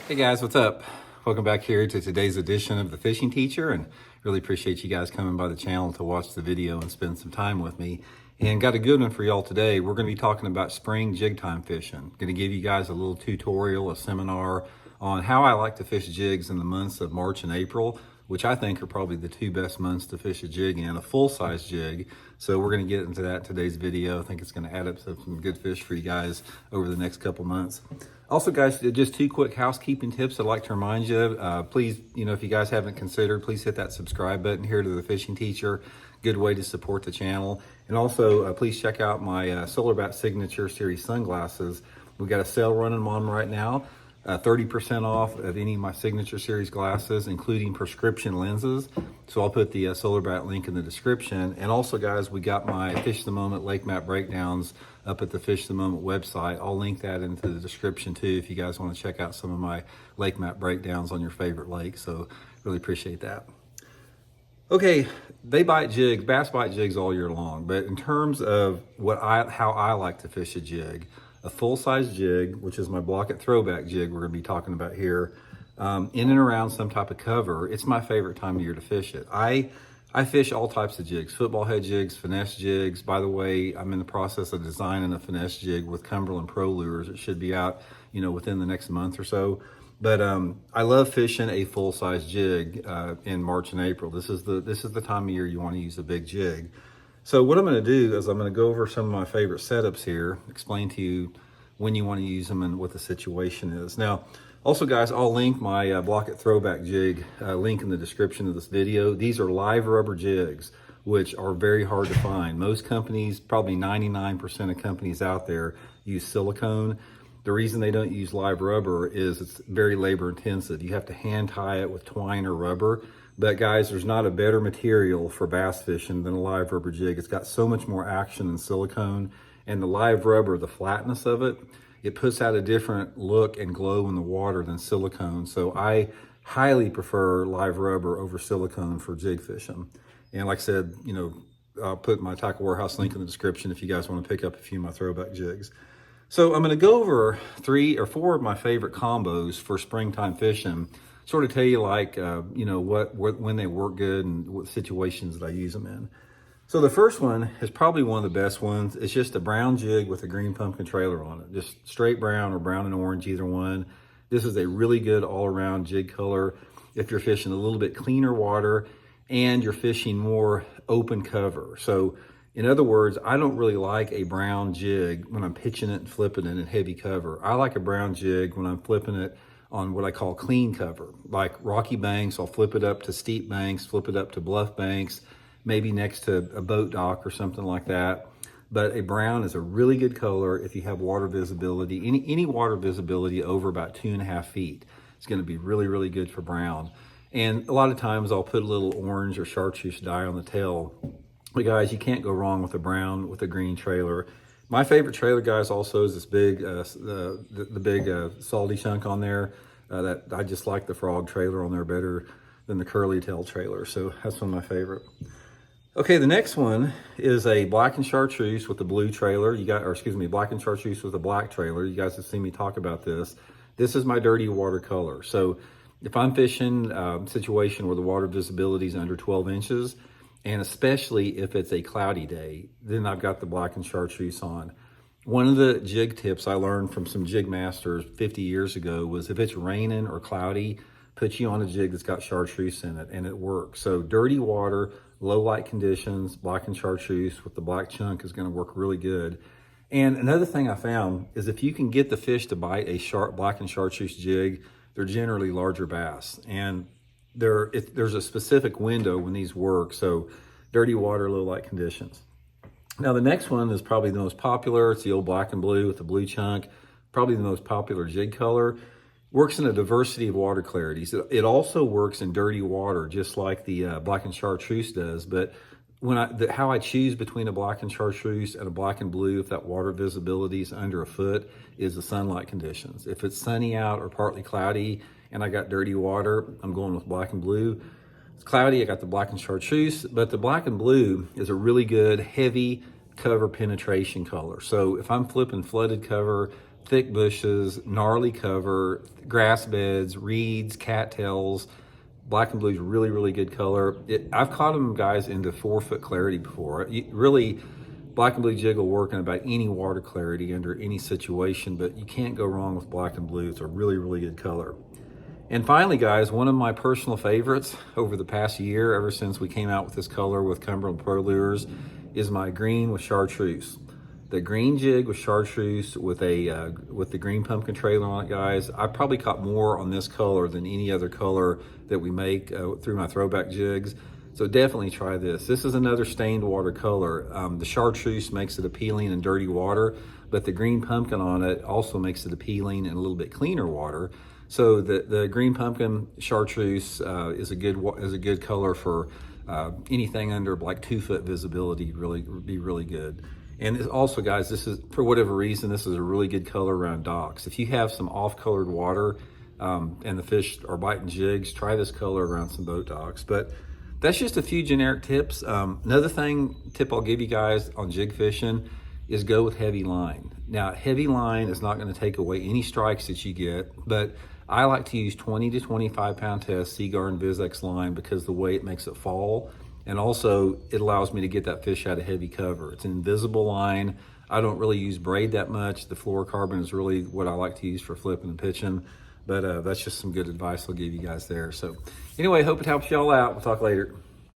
Hey guys, what's up? Welcome back here to today's edition of The Fishing Teacher, and really appreciate you guys coming by the channel to watch the video and spend some time with me. And got a good one for y'all today. We're going to be talking about spring jig time fishing. Going to give you guys a little tutorial, a seminar on how I like to fish jigs in the months of March and April, which I think are probably the two best months to fish a jig in, a full-size jig. So we're going to get into that in today's video. I think it's going to add up to some good fish for you guys over the next couple months. Also, guys, just two quick housekeeping tips I'd like to remind you of. Please, if you guys haven't considered, please hit that subscribe button here to The Fishing Teacher. Good way to support the channel. And also, please check out my Solar Bat Signature Series sunglasses. We've got a sale running on right now. 30% off of any of my Signature Series glasses, including prescription lenses. So I'll put the Solar Bat link in the description. And also, guys, we got my Fish the Moment lake map breakdowns up at the Fish the Moment website. I'll link that into the description too if you guys want to check out some of my lake map breakdowns on your favorite lake. So really appreciate that. Okay, they bite jigs, bass bite jigs all year long, but in terms of how I like to fish a jig, a full-size jig, which is my Blaukat throwback jig we're going to be talking about here, in and around some type of cover, it's my favorite time of year to fish it. I fish all types of jigs, football head jigs, finesse jigs. By the way, I'm in the process of designing a finesse jig with Cumberland Pro Lures. It should be out, within the next month or so. But I love fishing a full-size jig in March and April. This is the time of year you want to use a big jig. So what I'm going to do is I'm going to go over some of my favorite setups here, explain to you when you want to use them and what the situation is. Now, also, guys, I'll link my Blaukat throwback jig link in the description of this video. These are live rubber jigs, which are very hard to find. Most companies, probably 99% of companies out there, use silicone. The reason they don't use live rubber is it's very labor intensive. You have to hand tie it with twine or rubber. But guys, there's not a better material for bass fishing than a live rubber jig. It's got so much more action than silicone. And the live rubber, the flatness of it, it puts out a different look and glow in the water than silicone. So I highly prefer live rubber over silicone for jig fishing. And like I said, I'll put my Tackle Warehouse link in the description if you guys want to pick up a few of my throwback jigs. So I'm going to go over 3 or 4 of my favorite combos for springtime fishing. Sort of tell you when they work good and what situations that I use them in. So the first one is probably one of the best ones. It's just a brown jig with a green pumpkin trailer on it. Just straight brown or brown and orange, either one. This is a really good all-around jig color if you're fishing a little bit cleaner water and you're fishing more open cover. So in other words, I don't really like a brown jig when I'm pitching it and flipping it in heavy cover. I like a brown jig when I'm flipping it on what I call clean cover, like rocky banks. I'll flip it up to steep banks, flip it up to bluff banks, maybe next to a boat dock or something like that. But a brown is a really good color if you have water visibility. Any water visibility over about 2.5 feet. It's going to be really, really good for brown. And a lot of times I'll put a little orange or chartreuse dye on the tail. But guys, you can't go wrong with a brown with a green trailer. My favorite trailer, guys, also is this big, the big salty chunk on there. That I just like the frog trailer on there better than the curly tail trailer. So that's one of my favorite. Okay, the next one is a black and chartreuse with the blue trailer. Black and chartreuse with a black trailer. You guys have seen me talk about this. This is my dirty water color. So if I'm fishing a situation where the water visibility is under 12 inches, and especially if it's a cloudy day, then I've got the black and chartreuse on. One of the jig tips I learned from some jig masters 50 years ago was if it's raining or cloudy, put you on a jig that's got chartreuse in it, and it works. So dirty water, low light conditions, black and chartreuse with the black chunk is going to work really good. And another thing I found is if you can get the fish to bite a sharp black and chartreuse jig, they're generally larger bass. And there's a specific window when these work. So dirty water, low light conditions. Now the next one is probably the most popular. It's the old black and blue with the blue chunk. Probably the most popular jig color. Works in a diversity of water clarities. It also works in dirty water, just like the black and chartreuse does. But how I choose between a black and chartreuse and a black and blue, if that water visibility is under a foot, is the sunlight conditions. If it's sunny out or partly cloudy and I got dirty water, I'm going with black and blue. It's cloudy, I got the black and chartreuse, but the black and blue is a really good heavy cover penetration color. So if I'm flipping flooded cover, thick bushes, gnarly cover, grass beds, reeds, cattails. Black and blue is really, really good color. I've caught them, guys, into 4-foot clarity before. Really, black and blue jig will work in about any water clarity under any situation, but you can't go wrong with black and blue. It's a really, really good color. And finally, guys, one of my personal favorites over the past year, ever since we came out with this color with Cumberland Pro Lures, is my green with chartreuse. The green jig with chartreuse with the green pumpkin trailer on it, guys. I probably caught more on this color than any other color that we make through my throwback jigs. So definitely try this. This is another stained water color. The chartreuse makes it appealing in dirty water, but the green pumpkin on it also makes it appealing in a little bit cleaner water. So the green pumpkin chartreuse is a good color for anything under like 2-foot visibility. Really be really good. And also, guys, this is, for whatever reason, this is a really good color around docks. If you have some off-colored water and the fish are biting jigs, try this color around some boat docks. But that's just a few generic tips. Another tip I'll give you guys on jig fishing is go with heavy line. Now, heavy line is not going to take away any strikes that you get, but I like to use 20 to 25 pound test Seaguar and VizX line because the way it makes it fall. And also, it allows me to get that fish out of heavy cover. It's an invisible line. I don't really use braid that much. The fluorocarbon is really what I like to use for flipping and pitching. But that's just some good advice I'll give you guys there. So anyway, hope it helps y'all out. We'll talk later.